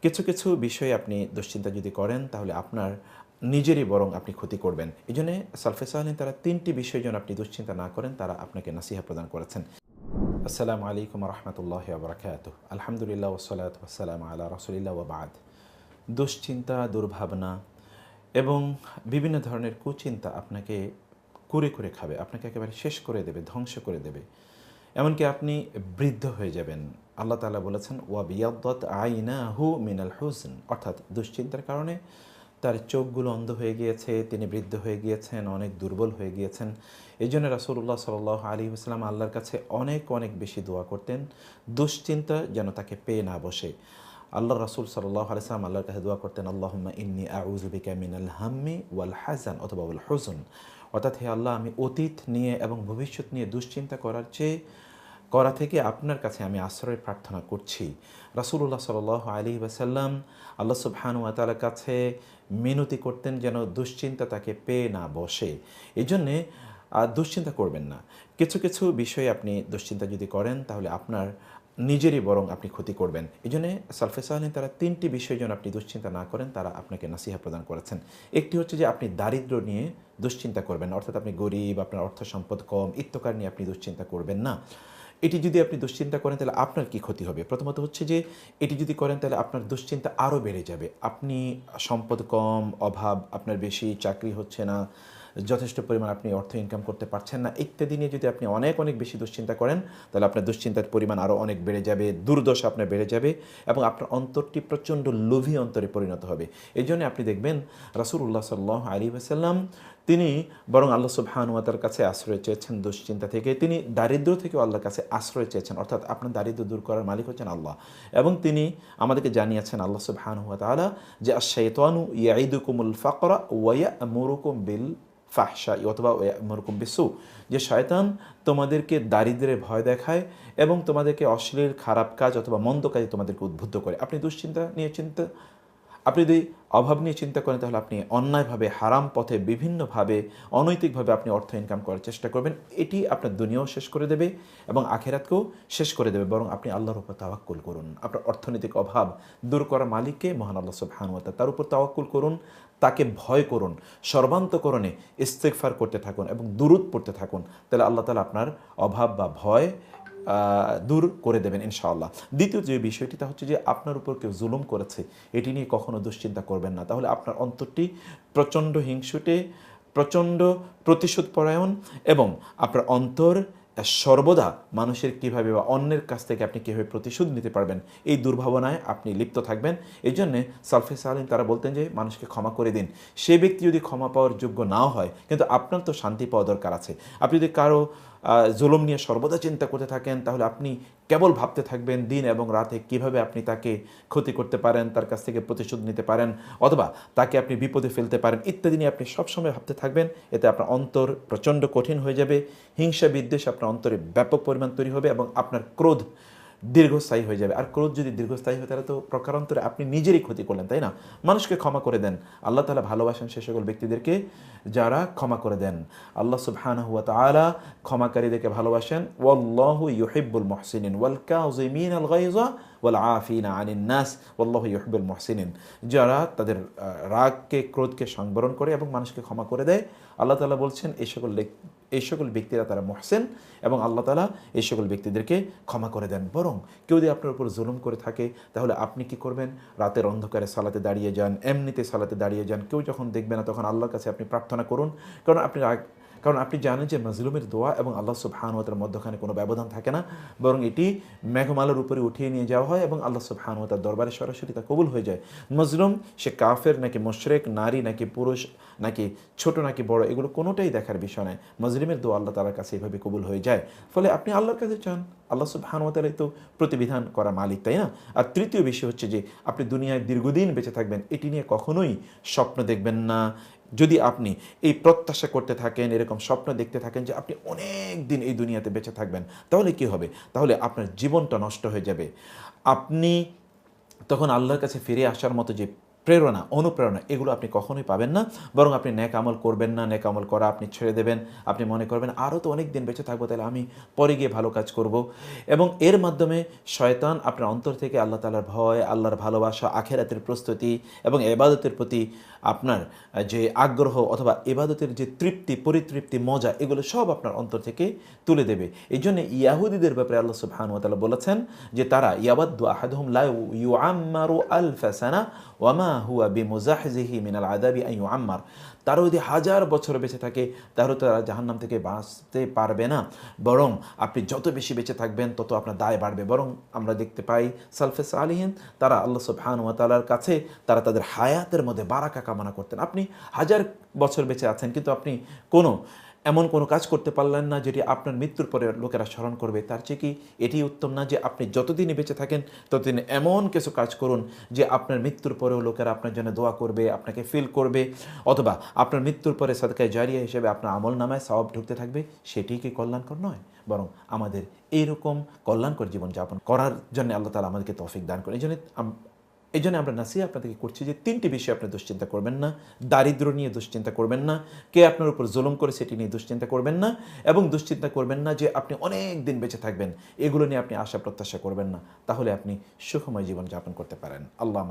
কিছু কিছু বিষয়ে আপনি দুশ্চিন্তা যদি করেন তাহলে আপনার নিজেরই বরং আপনি ক্ষতি করবেন। এই জন্যে সালফে সালেহিন তারা ৩টি বিষয় যেন আপনি দুশ্চিন্তা না করেন তারা আপনাকে নাসিহা প্রদান করেছেন। আসসালামু আলাইকুম রহমতুল্লাহ বরকাত। আলহামদুলিল্লাহ ওসলাত ওসালাম আলা রসুলিল্লাহ ওবাদ। দুশ্চিন্তা, দুর্ভাবনা এবং বিভিন্ন ধরনের কুচিন্তা আপনাকে কুরে কুরে খাবে, আপনাকে একেবারে শেষ করে দেবে, ধ্বংস করে দেবে। এমনকি আপনি বৃদ্ধ হয়ে যাবেন। আল্লাহ তাআলা বলেছেন ওয়া বিয়াদ্দাত আইনাহু মিনাল হুজন, অর্থাৎ দুশ্চিন্তার কারণে তার চোখগুলো অন্ধ হয়ে গিয়েছে, তিনি বৃদ্ধ হয়ে গিয়েছেন, অনেক দুর্বল হয়ে গিয়েছেন। এই জন্য রাসূলুল্লাহ সাল্লাল্লাহু আলাইহি ওয়াসাল্লাম আল্লাহর কাছে অনেক অনেক বেশি দোয়া করতেন, দুশ্চিন্তা যেন তাকে পেয়ে না বসে। আল্লাহ রাসূল সাল্লাল্লাহু আলাইহি ওয়াসাল্লাম আল্লাহর কাছে দোয়া করতেন, আল্লাহুম্মা ইন্নী আউযু বিকা মিনাল হাম্মি ওয়াল হাযান অথবা ওয়াল হুজন, অর্থাৎ হে আল্লাহ, আমি অতীত নিয়ে এবং ভবিষ্যৎ নিয়ে দুশ্চিন্তা করা থেকে আপনার কাছে আমি আশ্রয় প্রার্থনা করছি। রাসূলুল্লাহ সাল্লাল্লাহু আলাইহি ওয়াসাল্লাম আল্লাহ সুবহানাহু ওয়া তাআলার কাছে মিনতি করতেন যেন দুশ্চিন্তা তাকে পেয়ে না বসে। এই জন্যে দুশ্চিন্তা করবেন না। কিছু কিছু বিষয়ে আপনি দুশ্চিন্তা যদি করেন তাহলে আপনার নিজেরই বরং আপনি ক্ষতি করবেন। এই জন্যে সালফে সালেহিন তারা ৩টি বিষয় যেন আপনি দুশ্চিন্তা না করেন তারা আপনাকে নাসিহা প্রদান করেছেন। একটি হচ্ছে যে আপনি দারিদ্র্য নিয়ে দুশ্চিন্তা করবেন না, অর্থাৎ আপনি গরিব, আপনার অর্থ সম্পদ কম, ইত্তকার নিয়ে আপনি দুশ্চিন্তা করবেন না। এটি যদি আপনি দুশ্চিন্তা করেন তাহলে আপনার কি ক্ষতি হবে? প্রথমত হচ্ছে যে এটি যদি করেন তাহলে আপনার দুশ্চিন্তা আরও বেড়ে যাবে। আপনি সম্পদ কম, অভাব আপনার বেশি, চাকরি হচ্ছে না, যথেষ্ট পরিমাণ আপনি অর্থ ইনকাম করতে পারছেন না, ইত্যাদি নিয়ে যদি আপনি অনেক অনেক বেশি দুশ্চিন্তা করেন তাহলে আপনার দুশ্চিন্তার পরিমাণ আরও অনেক বেড়ে যাবে, দুর্দশা আপনার বেড়ে যাবে এবং আপনার অন্তরটি প্রচণ্ড লোভী অন্তরে পরিণত হবে। এই জন্য আপনি দেখবেন রাসূলুল্লাহ সাল্লাল্লাহু আলাইহি ওয়াসাল্লাম তিনি বরং আল্লাহ সুবহানাহু ওয়া তাআলার কাছে আশ্রয় চেয়েছেন দুশ্চিন্তা থেকে, তিনি দারিদ্র থেকেও আল্লাহর কাছে আশ্রয় চেয়েছেন, অর্থাৎ আপনার দারিদ্র দূর করার মালিক হচ্ছেন আল্লাহ। এবং তিনি আমাদেরকে জানিয়েছেন আল্লাহ সুবহানাহু ওয়া তাআলা যে আশ-শাইতানু ইয়াইদুকুমুল ফাকরা ওয়া ইয়া'মুরুকুম বিল ফাহশা অথবা ইয়া'মুরুকুম বিসু, যে শয়তান তোমাদেরকে দারিদ্র্যের ভয় দেখায় এবং তোমাদেরকে অশ্লীল খারাপ কাজ অথবা মন্দ কাজে তোমাদেরকে উদ্বুদ্ধ করে। আপনি যদি অভাব নিয়ে চিন্তা করেন তাহলে আপনি অন্যায়ভাবে, হারাম পথে, বিভিন্নভাবে, অনৈতিকভাবে আপনি অর্থ ইনকাম করার চেষ্টা করবেন। এটি আপনার দুনিয়াও শেষ করে দেবে এবং আখিরাতকেও শেষ করে দেবে। বরং আপনি আল্লাহর উপর তাওয়াক্কুল করুন। আপনার অর্থনৈতিক অভাব দূর করা মালিককে মহান আল্লাহ সুবহানাহু ওয়া তাআলা, তার উপর তাওয়াক্কুল করুন, তাকে ভয় করুন, সর্বান্তকরণে ইস্তিগফার করতে থাকুন এবং দুরূদ পড়তে থাকুন। তাহলে আল্লাহ তাআলা আপনার অভাব বা ভয় দূর করে দেবেন ইনশাআল্লাহ। দ্বিতীয় যে বিষয়টি তা হচ্ছে যে আপনার উপর কেউ জুলুম করেছে, এটি নিয়ে কখনো দুশ্চিন্তা করবেন না। তাহলে আপনার অন্তরটি প্রচণ্ড হিংসুটে, প্রচণ্ড প্রতিশোধ পরায়ণ এবং আপনার অন্তর সর্বদা মানুষের কীভাবে বা অন্যের কাছ থেকে আপনি কীভাবে প্রতিশোধ নিতে পারবেন এই দুর্ভাবনায় আপনি লিপ্ত থাকবেন। এই জন্যে সালফে সালেহিন তারা বলতেন যে মানুষকে ক্ষমা করে দিন। সে ব্যক্তি যদি ক্ষমা পাওয়ার যোগ্য নাও হয়, কিন্তু আপনার তো শান্তি পাওয়া দরকার আছে। আপনি যদি কারো জুলুম নিয়ে সর্বদা চিন্তা করতে থাকেন তাহলে আপনি কেবল ভাবতে থাকবেন দিন এবং রাতে কিভাবে আপনি তাকে ক্ষতি করতে পারেন, তার কাছ থেকে প্রতিশোধ নিতে পারেন অথবা তাকে আপনি বিপদে ফেলতে পারেন ইত্যাদি নিয়ে আপনি সবসময় ভাবতে থাকবেন। এতে আপনার অন্তর প্রচণ্ড কঠিন হয়ে যাবে, হিংসা বিদ্বেষ আপনার অন্তরে ব্যাপক পরিমাণ তৈরি হবে এবং আপনার ক্রোধ দীর্ঘস্থায়ী হয়ে যাবে। আর ক্রোধ যদি দীর্ঘস্থায়ী হয় তাহলে তো প্রকারান্তরে আপনি নিজেরই ক্ষতি করলেন, তাই না? মানুষকে ক্ষমা করে দেন। আল্লাহ তাআলা ভালোবাসেন সে সকল ব্যক্তিদেরকে যারা ক্ষমা করে দেন। আল্লাহ সুবহানাহু ওয়া তাআলা ক্ষমাকারীদেরকে ভালোবাসেন। ওয়াল্লাহু ইউহিব্বুল মুহসিনিন ওয়াল কাযিমিনাল গায়যা ওয়াল আফিনা আনিন নাস ওয়াল্লাহু ইউহিব্বুল মুহসিনিন, যারা তাদের রাগকে, ক্রোধকে সংবরণ করে এবং মানুষকে ক্ষমা করে দেয়। আল্লাহ তাআলা বলছেন এই সকল ব্যক্তিরা তারা মুহসিন এবং আল্লাহ তাআলা এই সকল ব্যক্তিদেরকে ক্ষমা করে দেন। বরং কেউ যদি আপনার উপর জুলুম করে থাকে তাহলে আপনি কি করবেন? রাতের অন্ধকারে সালাতে দাঁড়িয়ে যান, এমনিতে সালাতে দাঁড়িয়ে যান, কেউ যখন দেখবে না তখন আল্লাহর কাছে আপনি প্রার্থনা করুন। কারণ আপনি জানেন যে মাজলুমের দোয়া এবং আল্লাহ সুবহানাহু ওয়া তাআলার মধ্যখানে কোনো ব্যবধান থাকে না, বরং এটি মেঘমালার উপরে উঠিয়ে নিয়ে যাওয়া হয় এবং আল্লাহ সুবহানাহু ওয়া তাআলার দরবারে সরাসরি তা কবুল হয়ে যায়। মাজলুম সে কাফের নাকি মুশরিক, নারী নাকি পুরুষ, নাকি ছোট নাকি বড়, এগুলো কোনোটাই দেখার বিষয় নয়। মাজলুমের দোয়া আল্লাহ তাআলার কাছে এইভাবে কবুল হয়ে যায়। ফলে আপনি আল্লাহর কাছে চান, আল্লাহ সুবহানাহু ওয়া তাআলাই তো প্রতিবিধান করা মালিক, তাই না? আর তৃতীয় বিষয় হচ্ছে যে আপনি দুনিয়ায় দীর্ঘদিন বেঁচে থাকবেন, এটি নিয়ে কখনোই স্বপ্ন দেখবেন না। যদি আপনি এই প্রত্যাশা করতে থাকেন, এরকম স্বপ্ন দেখতে থাকেন যে আপনি অনেক দিন এই দুনিয়াতে বেঁচে থাকবেন, তাহলে কি হবে? তাহলে আপনার জীবনটা নষ্ট হয়ে যাবে। আপনি তখন আল্লাহর কাছে ফিরে আসার মতো যে প্রেরণা, অনুপ্রেরণা এগুলো আপনি কখনোই পাবেন না। বরং আপনি নেক আমল করবেন না, নেক আমল করা আপনি ছেড়ে দেবেন। আপনি মনে করবেন আরও তো অনেক দিন বেঁচে থাকবো, তাহলে আমি পরে গিয়ে ভালো কাজ করব। এবং এর মাধ্যমে শয়তান আপনার অন্তর থেকে আল্লাহ তাআলার ভয়, আল্লাহর ভালোবাসা, আখিরাতের প্রস্তুতি এবং ইবাদতের প্রতি আপনার যে আগ্রহ অথবা ইবাদতের যে তৃপ্তি, পরিতৃপ্তি, মজা এগুলো সব আপনার অন্তর থেকে তুলে দেবে। এই জন্য ইয়াহুদীদের ব্যাপারে আল্লাহ সুবহানাহু ওয়া তাআলা বলেছেন যে তারা ইয়াওয়াদ্দু আহাদুহুম লা ইউআম্মারু আলফা সানা ওয়ামা হুয়া বিমুজাহজিহি মিনাল আযাবি আন ইউআম্মার। তারা যদি 1000 বছর বেঁচে থাকে তাহলে তারা জাহান্নাম থেকে বাঁচতে পারবে না, বরং আপনি যত বেশি বেঁচে থাকবেন তত আপনার দায় বাড়বে। বরং আমরা দেখতে পাই সালফে সালিহিন তারা আল্লাহ সুবহানাহু ওয়া তাআলার কাছে তারা তাদের হায়াতের মধ্যে বারাকা কামনা করতেন। আপনি 1000 বছর বেঁচে আছেন কিন্তু আপনি এমন কোনো কাজ করতে পারলেন না যেটি আপনার মৃত্যুর পরে লোকেরা স্মরণ করবে, তার চেয়ে কি এটি উত্তম না যে আপনি যতদিনই বেঁচে থাকেন ততদিন এমন কিছু কাজ করুন যে আপনার মৃত্যুর পরেও লোকেরা আপনার জন্য দোয়া করবে, আপনাকে ফিল করবে, অথবা আপনার মৃত্যুর পরে সাদকায়ে জারিয়া হিসেবে আপনার আমল নামায় সওয়াব ঢুকতে থাকবে। সেটি কি কল্যাণকর নয়? বরং আমাদের এইরকম কল্যাণকর জীবনযাপন করার জন্য আল্লাহ তাআলা আমাদেরকে তৌফিক দান করেন। এই জন্য আমরা নাসিহা আপনাদেরকে করছি যে 3টি বিষয় আপনি দুশ্চিন্তা করবেন না। দারিদ্র নিয়ে দুশ্চিন্তা করবেন না, কে আপনার উপর জুলুম করে সেটি নিয়ে দুশ্চিন্তা করবেন না, এবং দুশ্চিন্তা করবেন না যে আপনি অনেক দিন বেঁচে থাকবেন, এগুলো নিয়ে আপনি আশা প্রত্যাশা করবেন না। তাহলে আপনি সুখময় জীবন যাপন করতে পারেন। আল্লাহ